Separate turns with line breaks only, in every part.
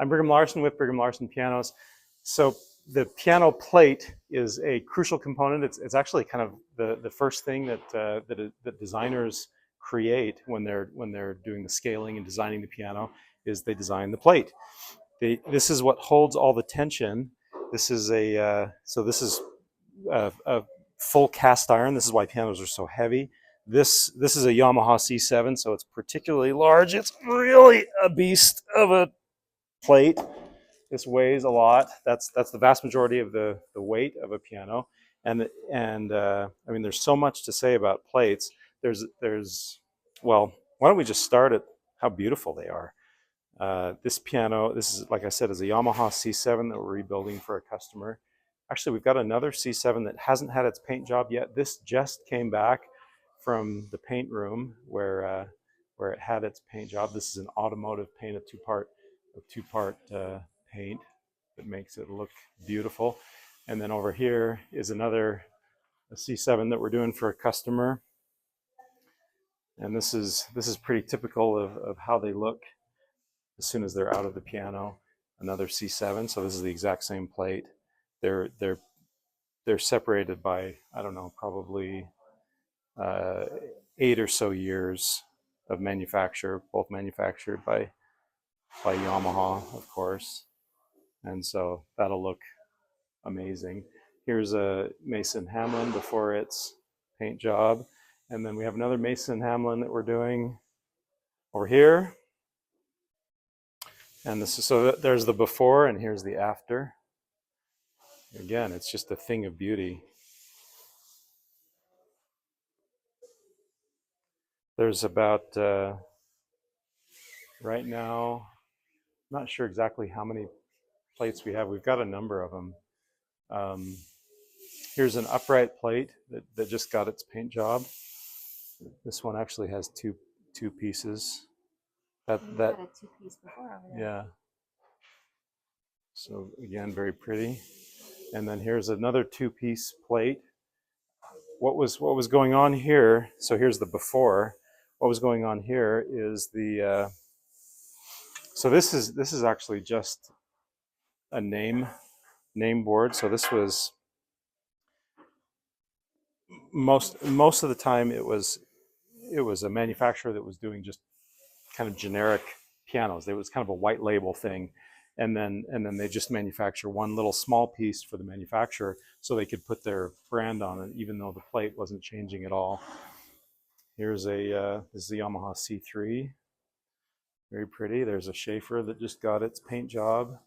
I'm Brigham Larson with Brigham Larson Pianos. So the piano plate is a crucial component. It's actually kind of the first thing that designers create when they're doing the scaling and designing the piano is they design the plate. This is what holds all the tension. This is a full cast iron. This is why pianos are so heavy. This is a Yamaha C7, so it's particularly large. It's really a beast of a plate. This weighs a lot. That's the vast majority of the weight of a piano. And I mean, there's so much to say about plates. Well, why don't we just start at how beautiful they are? This piano, this is, like I said, is a Yamaha C7 that we're rebuilding for a customer. Actually, we've got another C7 that hasn't had its paint job yet. This just came back from the paint room where it had its paint job. This is an automotive paint, a two-part paint that makes it look beautiful. And then over here is another C7 that we're doing for a customer. And this is pretty typical of how they look as soon as they're out of the piano. Another C7, so this is the exact same plate. They're separated by, I don't know, probably 8 or so years of manufacture, both manufactured by Yamaha, of course. And so that'll look amazing. Here's a Mason Hamlin before its paint job. And then we have another Mason Hamlin that we're doing over here. And this is, so there's the before and here's the after. Again, it's just a thing of beauty. There's about, right now, I'm not sure exactly how many plates we have. We've got a number of them. Here's an upright plate that just got its paint job. This one actually has two pieces. That
had a two-piece before over there.
Yeah. So again, very pretty. And then here's another two-piece plate. What was going on here? So here's the before. What was going on here is the. So this is actually just a name board. So this was most of the time it was a manufacturer that was doing just kind of generic pianos. It was kind of a white label thing, and then they just manufacture one little small piece for the manufacturer so they could put their brand on it, even though the plate wasn't changing at all. Here's this is the Yamaha C3, very pretty. There's a Schaefer that just got its paint job.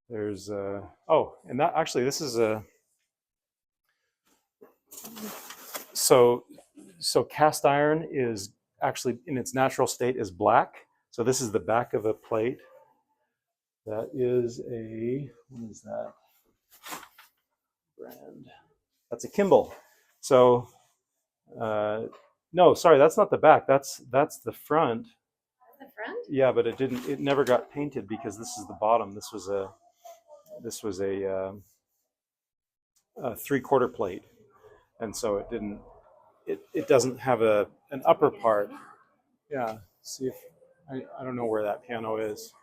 There's oh, and that actually this is a so cast iron is actually in its natural state is black. So this is the back of a plate. That is what is that brand? That's a Kimball. So no, sorry, that's not the back. That's the front.
The front?
Yeah, but it never got painted because this is the bottom. This was a 3/4 plate, and so it doesn't have an upper part. Yeah, see if I don't know where that piano is.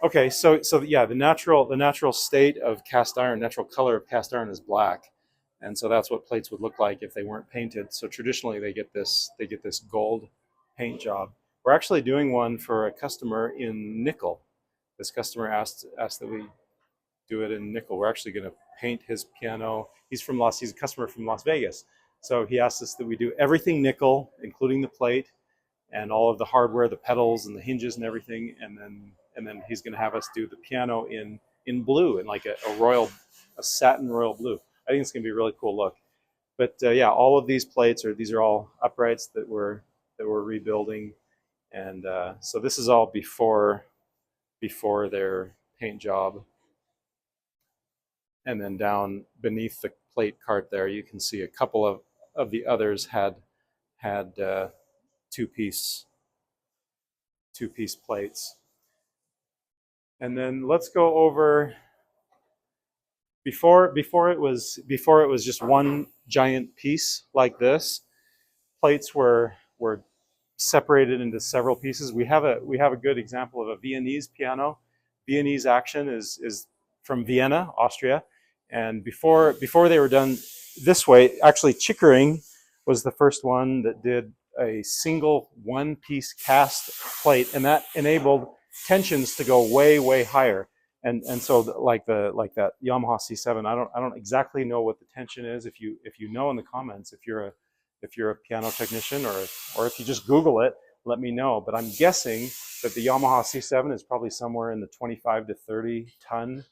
Okay, so yeah, the natural state of cast iron, natural color of cast iron is black, and so that's what plates would look like if they weren't painted. So traditionally they get this gold paint job. We're actually doing one for a customer in nickel. This customer asked that we do it in nickel. We're actually going to paint his piano. He's a customer from Las Vegas, so he asked us that we do everything nickel, including the plate and all of the hardware, the pedals and the hinges and everything, and then he's going to have us do the piano in blue, in like a satin royal blue. I think it's going to be a really cool look. But yeah, all of these plates these are all uprights that we're rebuilding, and so this is all before their paint job. And then down beneath the plate cart there, you can see a couple of the others had two-piece plates. And then let's go over before it was just one giant piece like this. Plates were separated into several pieces. We have a good example of a Viennese piano. Viennese action is from Vienna, Austria, and before they were done this way, actually Chickering was the first one that did a single one-piece cast plate, and that enabled tensions to go way higher. And so like that Yamaha C7, I don't exactly know what the tension is. If you know in the comments, if you're a piano technician, or if you just Google it, let me know. But I'm guessing that the Yamaha C7 is probably somewhere in the 25 to 30 ton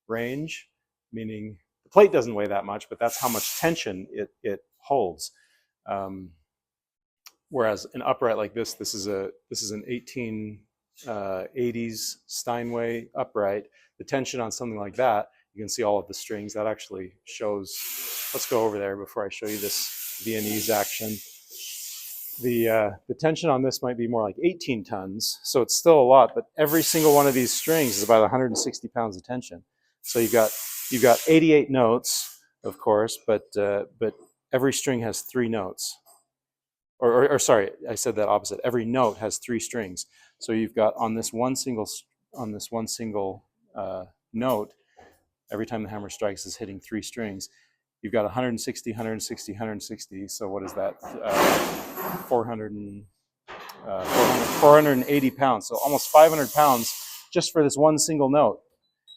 range, meaning the plate doesn't weigh that much, but that's how much tension it holds. Whereas an upright like this is an 1880s Steinway upright. The tension on something like that, you can see all of the strings. That actually shows. Let's go over there before I show you this Viennese action. The tension on this might be more like 18 tons, so it's still a lot. But every single one of these strings is about 160 pounds of tension. So you've got 88 notes, of course, but every string has 3 notes. Or sorry, I said that opposite. Every note has 3 strings. So you've got on this one single note, every time the hammer strikes is hitting 3 strings. You've got 160, 160, 160. So what is that? 480 pounds. So almost 500 pounds just for this one single note.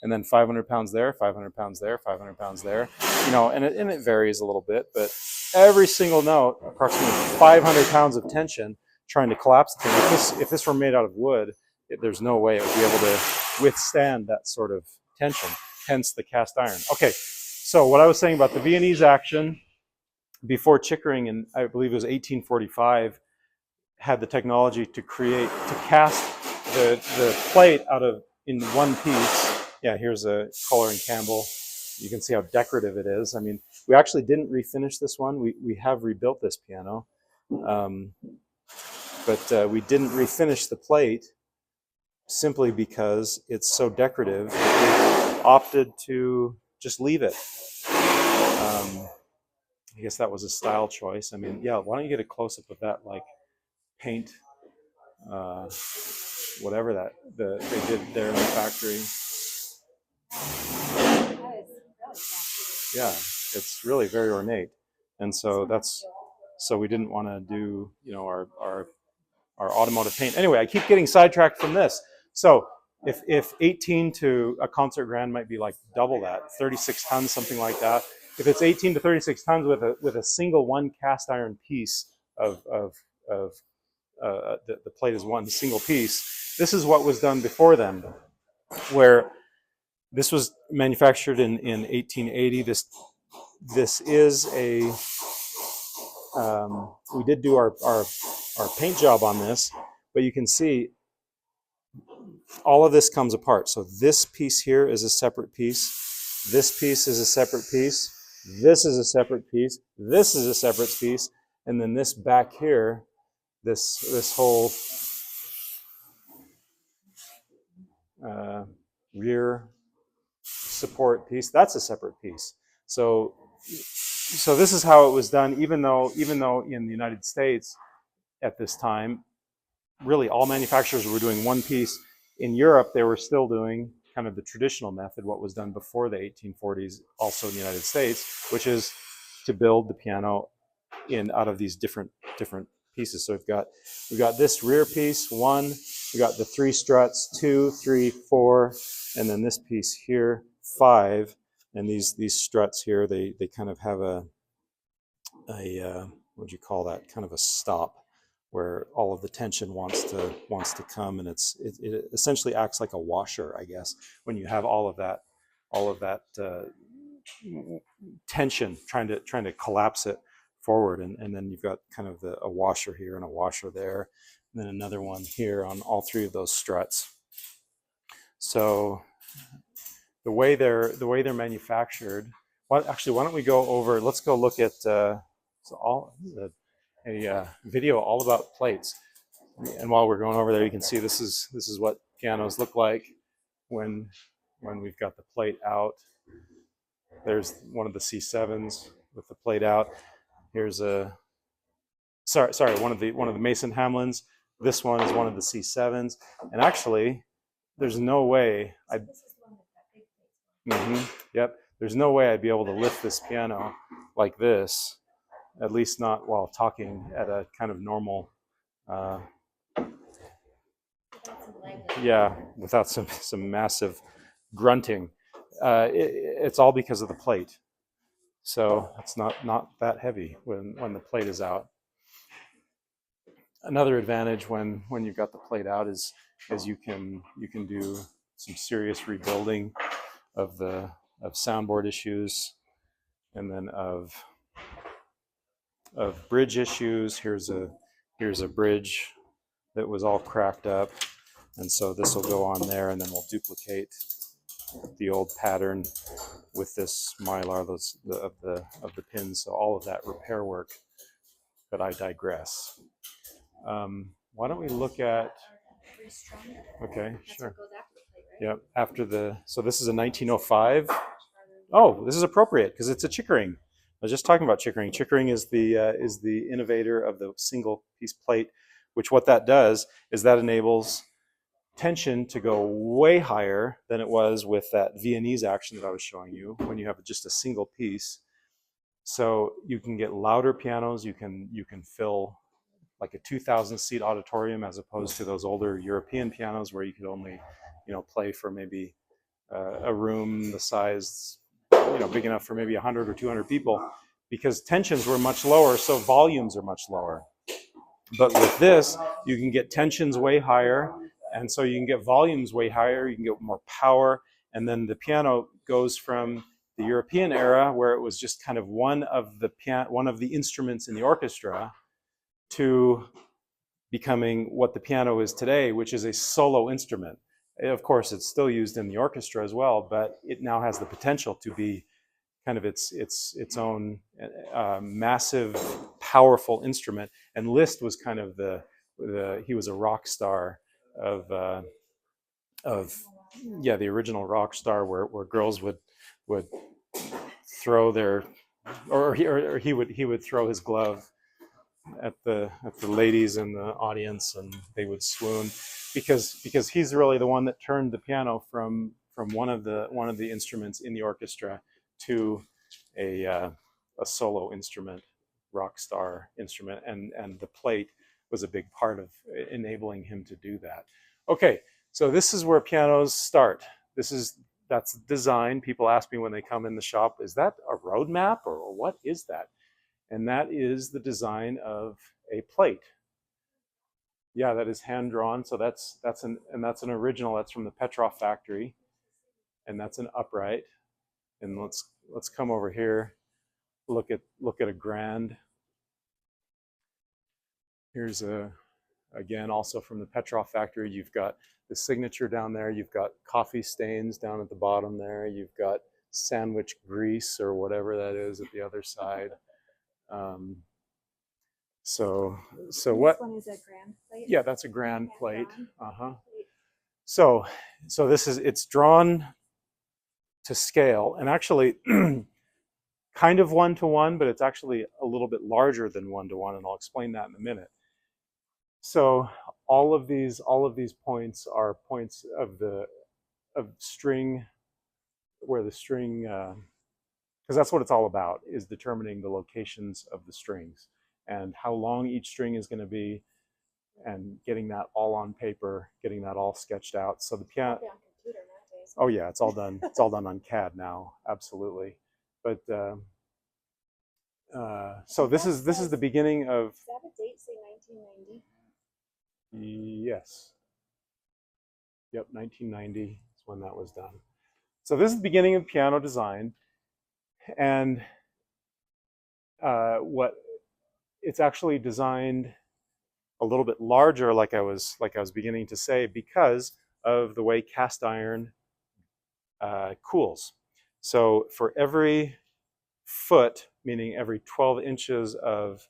And then 500 pounds there, 500 pounds there, 500 pounds there. You know, and it varies a little bit, but every single note, approximately 500 pounds of tension trying to collapse the thing. If this were made out of wood, there's no way it would be able to withstand that sort of tension, hence the cast iron. Okay, so what I was saying about the Viennese action, before Chickering, in I believe it was 1845, had the technology to cast the plate out of in one piece. Yeah, here's a Kohler and Campbell. You can see how decorative it is. I mean, we actually didn't refinish this one. We have rebuilt this piano, but we didn't refinish the plate simply because it's so decorative. We opted to just leave it. I guess that was a style choice. I mean, yeah, why don't you get a close-up of that, like, paint, whatever they did there in the factory. Yeah, it's really very ornate, and so we didn't want to do, you know, our automotive paint. Anyway, I keep getting sidetracked from this. So if 18 to a concert grand might be like double that, 36 tons, something like that. If it's 18 to 36 tons with a single one cast iron piece of the plate is one single piece. This is what was done before then, where this was manufactured in 1880. This is a we did do our paint job on this, but you can see all of this comes apart. So this piece here is a separate piece. This piece is a separate piece. This is a separate piece. This is a separate piece. And then this back here, this whole rear support piece, that's a separate piece. So this is how it was done, even though in the United States at this time, really all manufacturers were doing one piece. In Europe, they were still doing kind of the traditional method, what was done before the 1840s, also in the United States, which is to build the piano out of these different pieces. So we've got this rear piece, 1, we got the 3 struts, 2, 3, 4, and then this piece here, 5. And these struts here, they kind of have a what do you call that? Kind of a stop where all of the tension wants to come, and it essentially acts like a washer, I guess, when you have all of that tension trying to collapse it forward, and then you've got kind of a washer here and a washer there, and then another one here on all 3 of those struts. So the way they're manufactured. Actually, why don't we go over? Let's go look at a video all about plates. And while we're going over there, you can see this is what pianos look like when we've got the plate out. There's one of the C7s with the plate out. Here's a sorry, one of the Mason Hamlins. This one is one of the C7s, and actually, there's no way I.
This is the one with that big face.
Yep. There's no way I'd be able to lift this piano like this, at least not while talking at a kind of normal.
Without some leg.
Yeah, without some massive grunting. It's all because of the plate. So it's not that heavy when the plate is out. Another advantage when you've got the plate out is you can do some serious rebuilding of soundboard issues, and then of bridge issues. Here's a bridge that was all cracked up, and so this will go on there, and then we'll duplicate the old pattern with this mylar of the pins. So all of that repair work. But I digress. Why don't we look at? Okay, sure. Yep. After the so this is a 1905. Oh, this is appropriate because it's a Chickering. I was just talking about Chickering. Chickering is the innovator of the single piece plate, which what that does is that enables tension to go way higher than it was with that Viennese action that I was showing you when you have just a single piece. So you can get louder pianos. You can fill like a 2,000 seat auditorium as opposed to those older European pianos where you could only, play for maybe a room the size, big enough for maybe 100 or 200 people, because tensions were much lower, so volumes are much lower. But with this, you can get tensions way higher, and so you can get volumes way higher, you can get more power, and then the piano goes from the European era, where it was just kind of one of the instruments in the orchestra, to becoming what the piano is today, which is a solo instrument. Of course, it's still used in the orchestra as well, but it now has the potential to be kind of its own massive, powerful instrument. And Liszt was kind of he was a rock star of the original rock star, where girls would throw their, or he would throw his glove at the ladies in the audience, and they would swoon because he's really the one that turned the piano from one of the instruments in the orchestra to a solo instrument, rock star instrument, and the plate was a big part of enabling him to do that. Okay, so this is where pianos start. That's design. People ask me when they come in the shop, is that a roadmap or what is that? And that is the design of a plate. Yeah, that is hand drawn. So that's an original. That's from the Petrov factory, and that's an upright. And let's come over here. Look at a grand. Here's again also from the Petrov factory. You've got the signature down there. You've got coffee stains down at the bottom there. You've got sandwich grease or whatever that is at the other side. So what?
This one is a grand plate.
Yeah, that's a grand plate. So it's drawn to scale, and actually kind of 1-to-1, but it's actually a little bit larger than 1-to-1, and I'll explain that in a minute. So all of these points are points of string, where the string, because that's what it's all about, is determining the locations of the strings and how long each string is going to be, and getting that all on paper, getting that all sketched out. So the piano. Oh yeah, it's all done. It's all done on CAD now. Absolutely. But so this is the beginning of.
Does that have a date? Say 1990.
Yes. Yep, 1990 is when that was done. So this is the beginning of piano design, and what it's actually designed a little bit larger, like I was beginning to say, because of the way cast iron cools. So for every foot, meaning every 12 inches of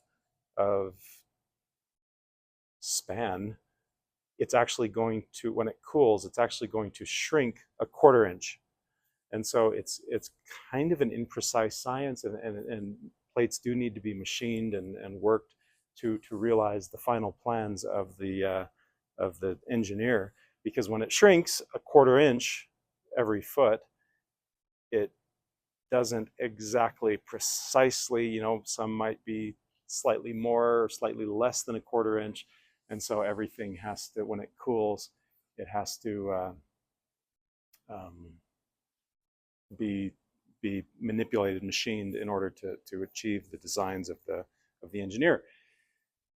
span, it's actually going to, when it cools, it's actually going to shrink a 1/4 inch. And so it's kind of an imprecise science, and plates do need to be machined and worked to realize the final plans of the engineer. Because when it shrinks a 1/4 inch every foot, it doesn't exactly precisely, you know, some might be slightly more or slightly less than a 1/4 inch. And so everything has to, when it cools, it has to um, be manipulated, machined in order to achieve the designs of the engineer.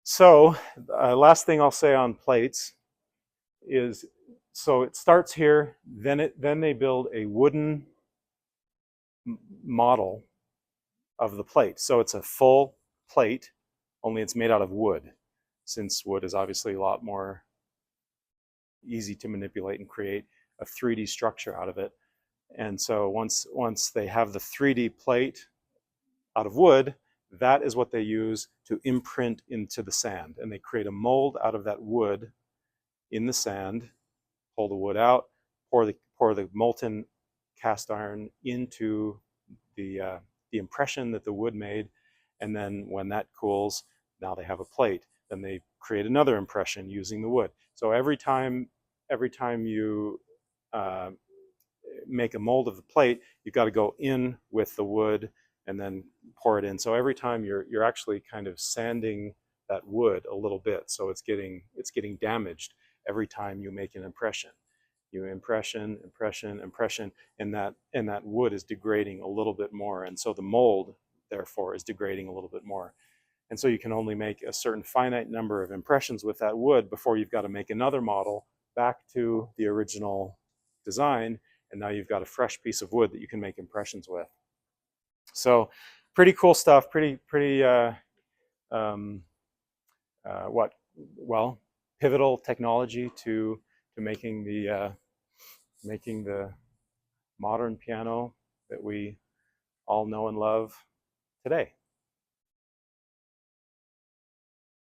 So last thing I'll say on plates is, so it starts here, then they build a wooden model of the plate. So it's a full plate, only it's made out of wood, since wood is obviously a lot more easy to manipulate and create a 3D structure out of it. And so once they have the 3D plate out of wood, that is what they use to imprint into the sand. And they create a mold out of that wood in the sand, pull the wood out, pour the molten cast iron into the impression that the wood made, and then when that cools, now they have a plate. Then they create another impression using the wood. So every time you make a mold of the plate, you've got to go in with the wood and then pour it in. So every time you're actually kind of sanding that wood a little bit, so it's getting damaged every time you make an impression. You impression, and that wood is degrading a little bit more, and so the mold therefore is degrading a little bit more. And so you can only make a certain finite number of impressions with that wood before you've got to make another model back to the original design, and now you've got a fresh piece of wood that you can make impressions with. So pretty cool stuff, pivotal technology to making the modern piano that we all know and love today.